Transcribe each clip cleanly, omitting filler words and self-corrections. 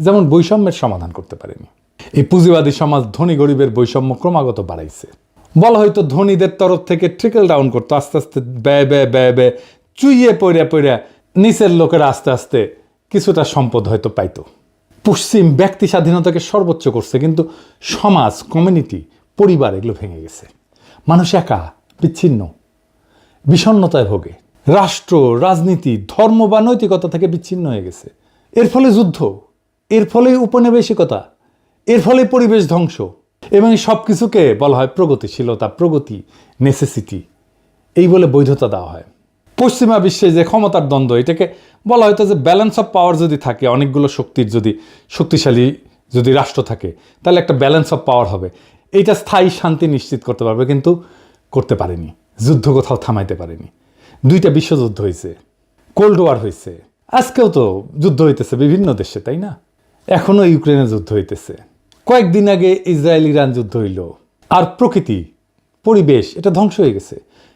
যেমন বৈষম্যের সমাধান করতে পারেনি। এই পুঁজিবাদী সমাজ ধনী গরিবের বৈষম্য ক্রমাগত বাড়াইছে। বলা হয়তো ধনীদের তরফ থেকে ট্রিকল ডাউন করতো, আস্তে আস্তে ব্যয় ব্যয় ব্যয় ব্যয় চুইয়ে পড়িয়া নিচের লোকেরা আস্তে আস্তে কিছুটা সম্পদ হয়তো পাইতো। পশ্চিম ব্যক্তি স্বাধীনতাকে সর্বোচ্চ করছে, কিন্তু সমাজ, কমিউনিটি, পরিবার এগুলো ভেঙে গেছে। মানুষ একা, বিচ্ছিন্ন, বিষণ্ণতায় ভোগে। রাষ্ট্র, রাজনীতি, ধর্ম বা নৈতিকতা থেকে বিচ্ছিন্ন হয়ে গেছে। এর ফলে যুদ্ধ, এর ফলে উপনিবেশিকতা, এর ফলে পরিবেশ ধ্বংস, এবং সব কিছুকে বলা হয় প্রগতিশীলতা, প্রগতি, নেসেসিটি, এই বলে বৈধতা দেওয়া হয়। পশ্চিমা বিশ্বে যে ক্ষমতার দ্বন্দ্ব, এটাকে বলা হয়তো যে ব্যালেন্স অফ পাওয়ার যদি থাকে, অনেকগুলো শক্তির যদি শক্তিশালী যদি রাষ্ট্র থাকে, তাহলে একটা ব্যালেন্স অফ পাওয়ার হবে, এইটা স্থায়ী শান্তি নিশ্চিত করতে পারবে। কিন্তু করতে পারেনি, যুদ্ধ কোথাও থামাইতে পারেনি। 2টা বিশ্বযুদ্ধ হয়েছে, কোল্ড ওয়ার হয়েছে, আজকেও তো যুদ্ধ হইতেছে বিভিন্ন দেশে, তাই না? এখনো ইউক্রেনে যুদ্ধ হইতেছে, কয়েকদিন আগে ইসরায়েল ইরান যুদ্ধ হইল। আর প্রকৃতি, পরিবেশ, এটা ধ্বংস হয়ে গেছে।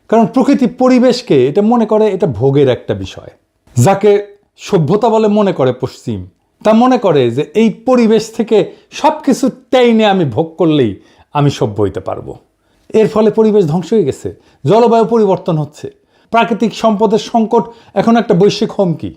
কারণ প্রকৃতি পরিবেশকে এটা মনে করে এটা ভোগের একটা বিষয়। যাকে সভ্যতা বলে মনে করে পশ্চিম, তা মনে করে যে এই পরিবেশ থেকে সব কিছু টেনে আমি ভোগ করলেই আমি সভ্য হইতে পারবো। এর ফলে পরিবেশ ধ্বংস হয়ে গেছে, জলবায়ু পরিবর্তন হচ্ছে, প্রাকৃতিক সম্পদের সংকট এখন একটা বৈশ্বিক হুমকি।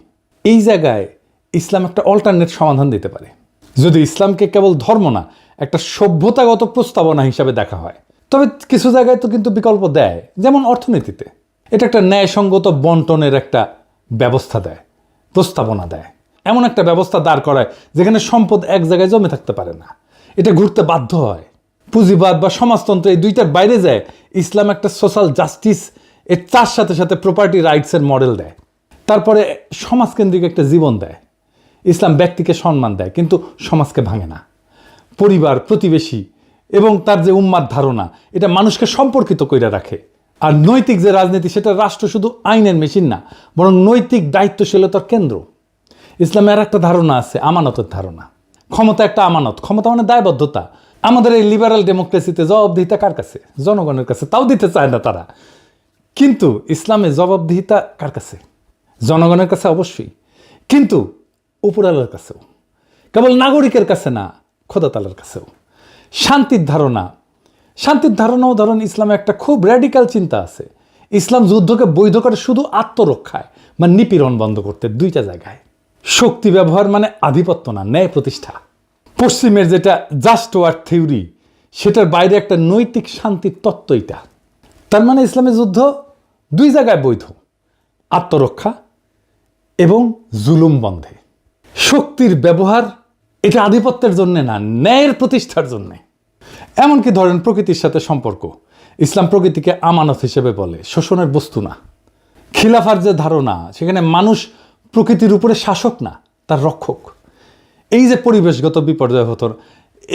এই জায়গায় ইসলাম একটা অল্টারনেট সমাধান দিতে পারে, যদি ইসলামকে কেবল ধর্ম না, একটা সভ্যতাগত প্রস্তাবনা হিসাবে দেখা হয়। তবে কিছু জায়গায় তো কিন্তু বিকল্প দেয়, যেমন অর্থনীতিতে এটা একটা ন্যায়সঙ্গত বন্টনের একটা ব্যবস্থা দেয়, প্রস্তাবনা দেয়। এমন একটা ব্যবস্থা দাঁড় করায় যেখানে সম্পদ এক জায়গায় জমে থাকতে পারে না, এটা ঘুরতে বাধ্য হয়। পুঁজিবাদ বা সমাজতন্ত্র এই দুইটার বাইরে যায়। ইসলাম একটা সোশ্যাল জাস্টিস, এর তার সাথে সাথে প্রপার্টি রাইটসের মডেল দেয়। তারপরে সমাজকেন্দ্রিক একটা জীবন দেয়। ইসলাম ব্যক্তিকে সম্মান দেয়, কিন্তু সমাজকে ভাঙে না। পরিবার, প্রতিবেশী এবং তার যে উম্মাদ ধারণা, এটা মানুষকে সম্পর্কিত করে রাখে। আর নৈতিক যে রাজনীতি, সেটা রাষ্ট্র শুধু আইনের মেশিন না, বরং নৈতিক দায়িত্বশীলতার কেন্দ্র। ইসলামের একটা ধারণা আছে, আমানতের ধারণা। ক্ষমতা একটা আমানত, ক্ষমতা মানে দায়বদ্ধতা। আমাদের এই লিবারাল ডেমোক্রেসিতে জবাবদিহিতা কার কাছে? জনগণের কাছে, তাও দিতে চায় না তারা। কিন্তু ইসলামে জবাবদিহিতা কার কাছে? জনগণের কাছে অবশ্যই, কিন্তু উপরালার কাছেও, কেবল নাগরিকের কাছে না, খোদা তাআলার কাছেও। শান্তির ধারণাও ধরেন ইসলামে একটা খুব র্যাডিক্যাল চিন্তা আছে। ইসলাম যুদ্ধকে বৈধ করে শুধু আত্মরক্ষায় বা নিপীড়ন বন্ধ করতে, 2টা জায়গায়। শক্তি ব্যবহার মানে আধিপত্য না, ন্যায় প্রতিষ্ঠা। পশ্চিমের যেটা জাস্ট ওয়ার থিওরি, সেটার বাইরে একটা নৈতিক শান্তির তত্ত্ব এটা। তার মানে ইসলামের যুদ্ধ 2 জায়গায় বৈধ, আত্মরক্ষা এবং জুলুম বন্ধে। শক্তির ব্যবহার এটা আধিপত্যের জন্য না, ন্যায়ের প্রতিষ্ঠার জন্যে। এমনকি ধরেন প্রকৃতির সাথে সম্পর্ক, ইসলাম প্রকৃতিকে আমানত হিসেবে বলে, শোষণের বস্তু না। খিলাফার যে ধারণা, সেখানে মানুষ প্রকৃতির উপরে শাসক না, তার রক্ষক। এই যে পরিবেশগত বিপর্যয় হতো,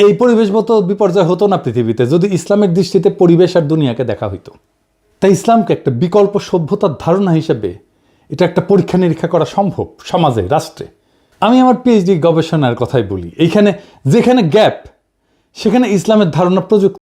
এই পরিবেশগত বিপর্যয় হতো না পৃথিবীতে যদি ইসলামের দৃষ্টিতে পরিবেশ আর দুনিয়াকে দেখা হইতো। তাই ইসলামকে একটা বিকল্প সভ্যতার ধারণা হিসেবে এটা একটা পরীক্ষা নিরীক্ষা করা সম্ভব সমাজে, রাষ্ট্রে। আমি আমার পিএইচডি গবেষণার কথাই বলি, এইখানে যেখানে গ্যাপ, সেখানে ইসলামের ধারণা প্রযুক্ত।